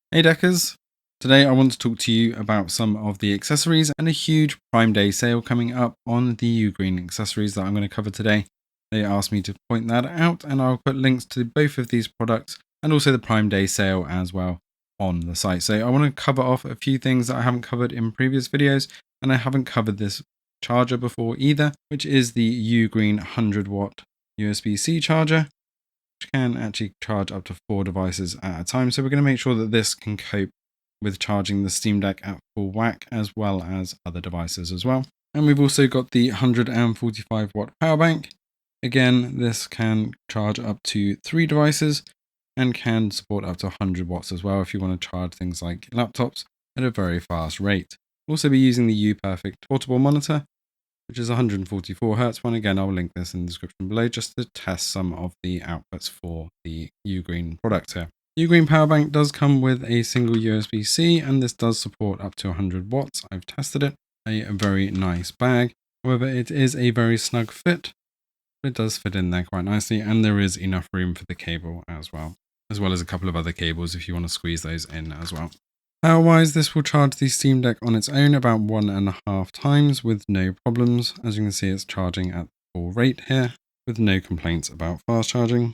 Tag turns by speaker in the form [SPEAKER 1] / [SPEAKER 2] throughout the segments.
[SPEAKER 1] Hey Deckers! Today I want to talk to you about some of the accessories and a huge Prime Day sale coming up on the Ugreen accessories that I'm going to cover today. They asked me to point that out, and I'll put links to both of these products and also the Prime Day sale as well on the site. So I want to cover off a few things that I haven't covered in previous videos, and I haven't covered this charger before either, which is the Ugreen 100W USB-C charger, which can actually charge up to 4 devices at a time. So we're going to make sure that this can cope with charging the Steam Deck at full whack, as well as other devices as well. And we've also got the 145 watt power bank. Again, this can charge up to 3 devices and can support up to 100 watts as well if you want to charge things like laptops at a very fast rate. We'll also be using the UPerfect portable monitor, which is 144 Hz one. Again, I'll link this in the description below just to test some of the outputs for the Ugreen product here. Ugreen power bank does come with a single USB-C, and this does support up to 100 watts. I've tested it. A very nice bag. However, it is a very snug fit. It does fit in there quite nicely, and there is enough room for the cable as well as a couple of other cables if you want to squeeze those in as well. Power-wise, this will charge the Steam Deck on its own about 1.5 times with no problems. As you can see, it's charging at full rate here with no complaints about fast charging.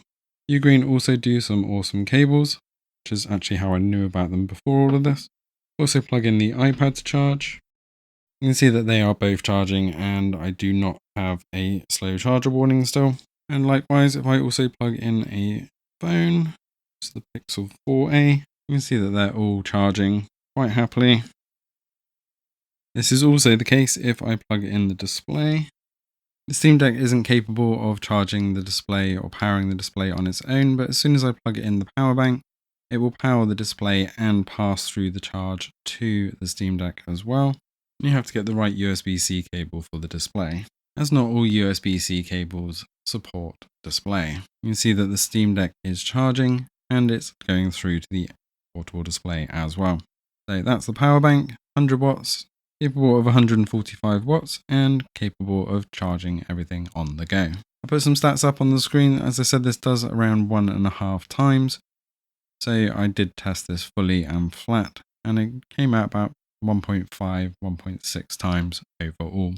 [SPEAKER 1] Ugreen also do some awesome cables, which is actually how I knew about them before all of this. Also plug in the iPad to charge. You can see that they are both charging, and I do not have a slow charger warning still. And likewise, if I also plug in a phone, it's the Pixel 4a, you can see that they're all charging quite happily. This is also the case if I plug in the display. The Steam Deck isn't capable of charging the display or powering the display on its own, but as soon as I plug in the power bank, it will power the display and pass through the charge to the Steam Deck as well. You have to get the right USB-C cable for the display, as not all USB-C cables support display. You can see that the Steam Deck is charging and it's going through to the portable display as well. So that's the power bank, 100 watts, capable of 145 watts, and capable of charging everything on the go. I put some stats up on the screen. As I said, this does around 1.5 times. So I did test this fully and flat, and it came out about 1.5, 1.6 times overall.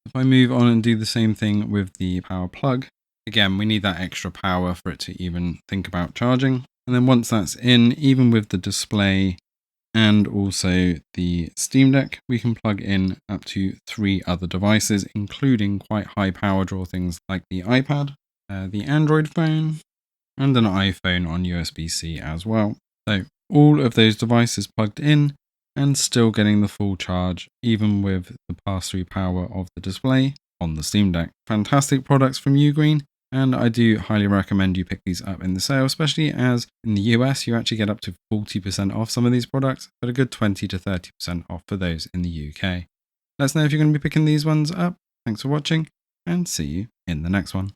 [SPEAKER 1] If I move on and do the same thing with the power plug, again, we need that extra power for it to even think about charging. And then once that's in, even with the display and also the Steam Deck, we can plug in up to 3 other devices, including quite high power draw things like the iPad, the Android phone, and an iPhone on USB-C as well. So all of those devices plugged in and still getting the full charge, even with the pass-through power of the display on the Steam Deck. Fantastic products from Ugreen, and I do highly recommend you pick these up in the sale, especially as in the US you actually get up to 40% off some of these products, but a good 20 to 30% off for those in the UK. Let us know if you're going to be picking these ones up. Thanks for watching, and see you in the next one.